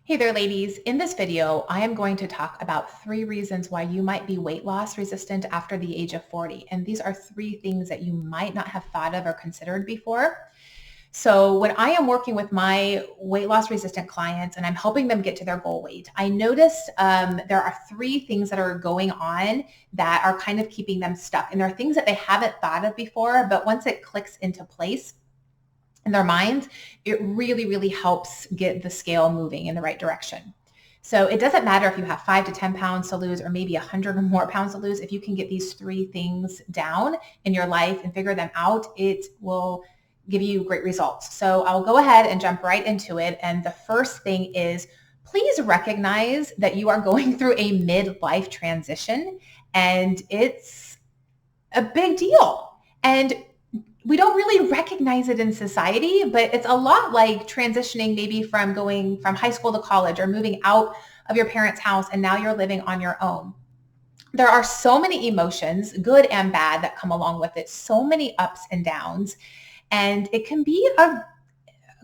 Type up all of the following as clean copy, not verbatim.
Hey there, ladies. In this video, I am going to talk about 3 reasons why you might be weight loss resistant after the age of 40. And these are 3 things that you might not have thought of or considered before. So when I am working with my weight loss resistant clients and I'm helping them get to their goal weight, I noticed there are 3 things that are going on that are kind of keeping them stuck. And there are things that they haven't thought of before, but once it clicks into place, in their minds, it really, really helps get the scale moving in the right direction. So it doesn't matter if you have 5 to 10 pounds to lose or maybe 100 or more pounds to lose. If you can get these 3 things down in your life and figure them out, it will give you great results. So I'll go ahead and jump right into it. And the first thing is, please recognize that you are going through a midlife transition and it's a big deal. And we don't really recognize it in society, but it's a lot like transitioning maybe from going from high school to college or moving out of your parents' house and now you're living on your own. There are so many emotions, good and bad, that come along with it, so many ups and downs, and it can be a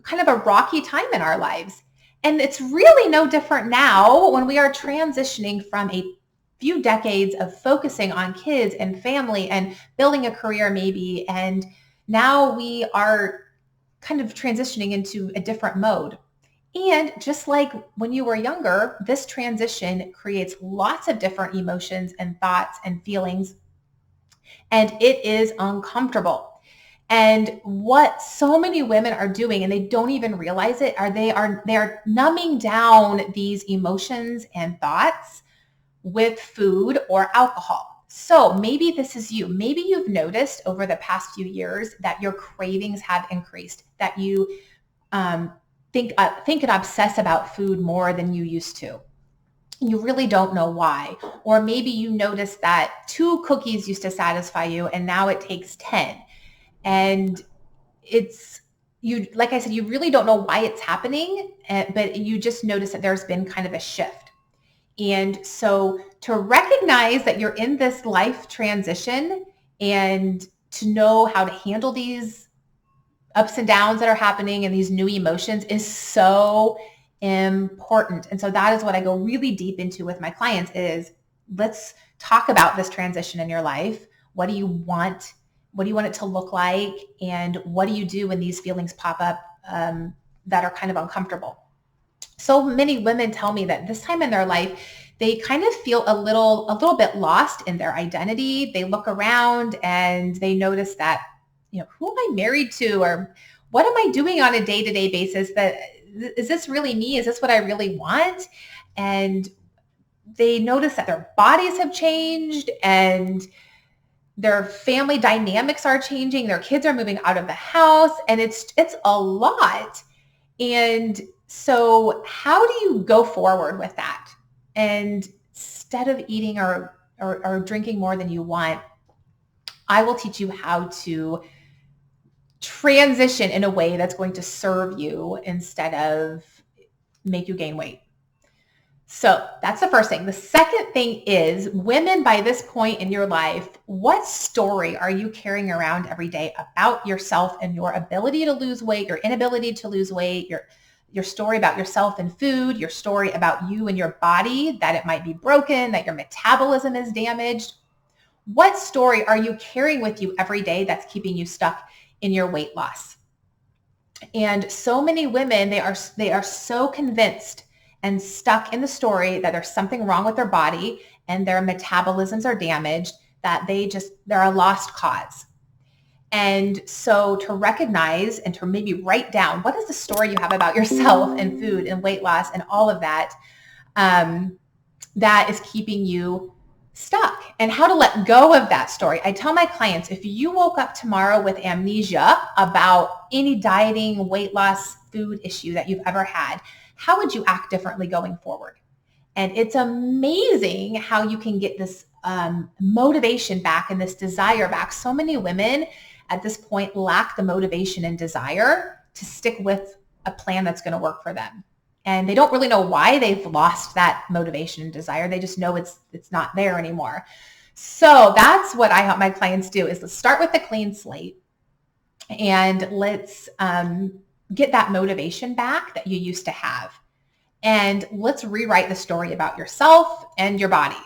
kind of a rocky time in our lives. And it's really no different now when we are transitioning from a few decades of focusing on kids and family and building a career maybe, and now we are kind of transitioning into a different mode. And just like when you were younger, this transition creates lots of different emotions and thoughts and feelings, and it is uncomfortable. And what so many women are doing, and they don't even realize it, they are numbing down these emotions and thoughts with food or alcohol. So maybe this is you. Maybe you've noticed over the past few years that your cravings have increased, that you think and obsess about food more than you used to. You really don't know why. Or maybe you noticed that 2 cookies used to satisfy you and now it takes 10. And it's, you, like I said, you really don't know why it's happening, but you just notice that there's been kind of a shift. And so to recognize that you're in this life transition and to know how to handle these ups and downs that are happening and these new emotions is so important. And so that is what I go really deep into with my clients is, let's talk about this transition in your life. What do you want? What do you want it to look like? And what do you do when these feelings pop up that are kind of uncomfortable? So many women tell me that this time in their life, they kind of feel a little bit lost in their identity. They look around and they notice that, who am I married to, or what am I doing on a day-to-day basis? That is this really me? Is this what I really want? And they notice that their bodies have changed and their family dynamics are changing. Their kids are moving out of the house, and it's a lot. And so how do you go forward with that? And instead of eating or drinking more than you want, I will teach you how to transition in a way that's going to serve you instead of make you gain weight. So that's the first thing. The second thing is, women, by this point in your life, what story are you carrying around every day about yourself and your ability to lose weight, your inability to lose weight, your story about yourself and food, your story about you and your body, that it might be broken, that your metabolism is damaged? What story are you carrying with you every day that's keeping you stuck in your weight loss? And so many women, they are so convinced and stuck in the story that there's something wrong with their body and their metabolisms are damaged, that they're a lost cause. And so to recognize and to maybe write down, what is the story you have about yourself and food and weight loss and all of that, that is keeping you stuck, and how to let go of that story. I tell my clients, if you woke up tomorrow with amnesia about any dieting, weight loss, food issue that you've ever had, how would you act differently going forward? And it's amazing how you can get this motivation back and this desire back. So many women at this point lack the motivation and desire to stick with a plan that's going to work for them. And they don't really know why they've lost that motivation and desire. They just know it's not there anymore. So that's what I help my clients do, is let's start with a clean slate and let's get that motivation back that you used to have. And let's rewrite the story about yourself and your body.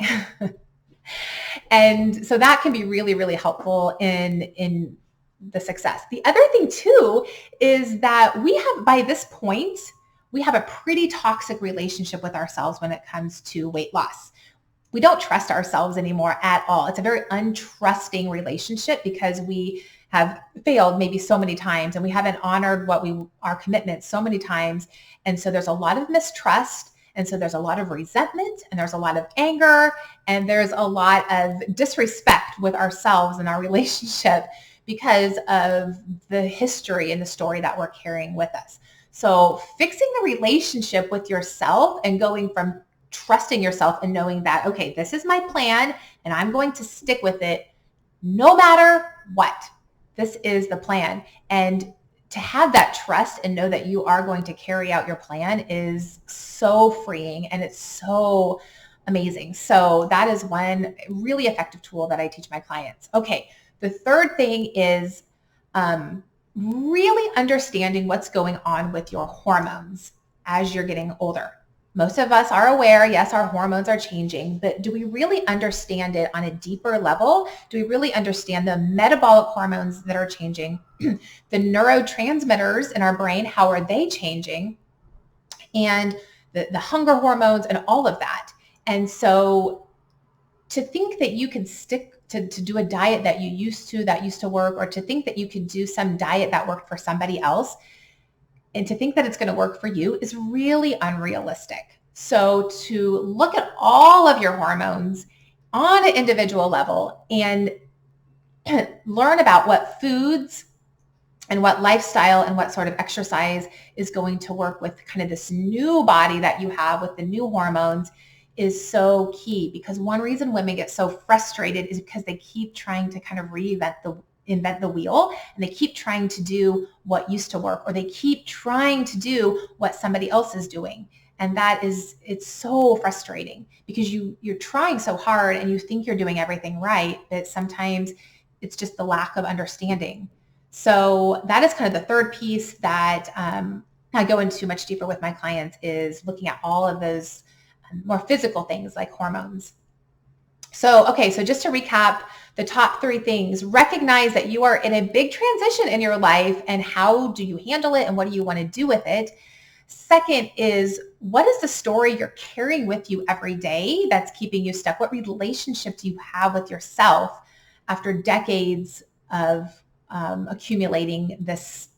And so that can be really, really helpful in the success. The other thing too is that we have, by this point, we have a pretty toxic relationship with ourselves when it comes to weight loss. We don't trust ourselves anymore at all. It's a very untrusting relationship because we have failed maybe so many times and we haven't honored our commitments so many times. And so there's a lot of mistrust. And so there's a lot of resentment and there's a lot of anger and there's a lot of disrespect with ourselves and our relationship because of the history and the story that we're carrying with us. So fixing the relationship with yourself and going from trusting yourself and knowing that, okay, this is my plan and I'm going to stick with it no matter what. This is the plan. And to have that trust and know that you are going to carry out your plan is so freeing and it's so amazing. So that is one really effective tool that I teach my clients. Okay, the third thing is really understanding what's going on with your hormones as you're getting older. Most of us are aware, yes, our hormones are changing, but do we really understand it on a deeper level? Do we really understand the metabolic hormones that are changing? The neurotransmitters in our brain, how are they changing? And the hunger hormones and all of that. And so to think that you can stick to do a diet that used to work, or to think that you could do some diet that worked for somebody else, and to think that it's going to work for you is really unrealistic. So to look at all of your hormones on an individual level and learn about what foods and what lifestyle and what sort of exercise is going to work with kind of this new body that you have with the new hormones is so key. Because one reason women get so frustrated is because they keep trying to kind of invent the wheel, and they keep trying to do what used to work, or they keep trying to do what somebody else is doing. And it's so frustrating because you're trying so hard and you think you're doing everything right, but sometimes it's just the lack of understanding. So that is kind of the third piece that I go into much deeper with my clients, is looking at all of those more physical things like hormones. So, okay, so just to recap the top 3 things: recognize that you are in a big transition in your life and how do you handle it and what do you want to do with it. Second is, what is the story you're carrying with you every day that's keeping you stuck? What relationship do you have with yourself after decades of accumulating this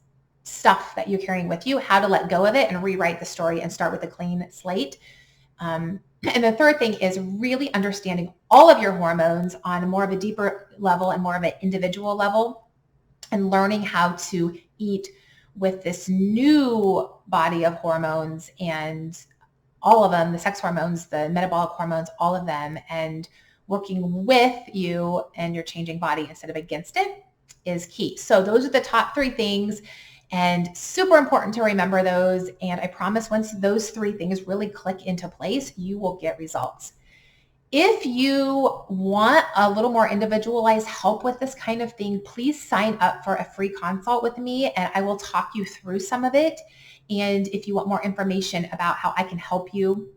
stuff that you're carrying with you? How to let go of it and rewrite the story and start with a clean slate. And the third thing is really understanding all of your hormones on more of a deeper level and more of an individual level, and learning how to eat with this new body of hormones and all of them, the sex hormones, the metabolic hormones, all of them, and working with you and your changing body instead of against it is key. So those are the top 3 things, and super important to remember those. And I promise once those 3 things really click into place, you will get results. If you want a little more individualized help with this kind of thing, please sign up for a free consult with me and I will talk you through some of it. And if you want more information about how I can help you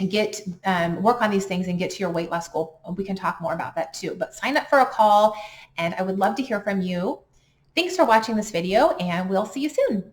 get work on these things and get to your weight loss goal, we can talk more about that too. But sign up for a call and I would love to hear from you. Thanks for watching this video and we'll see you soon.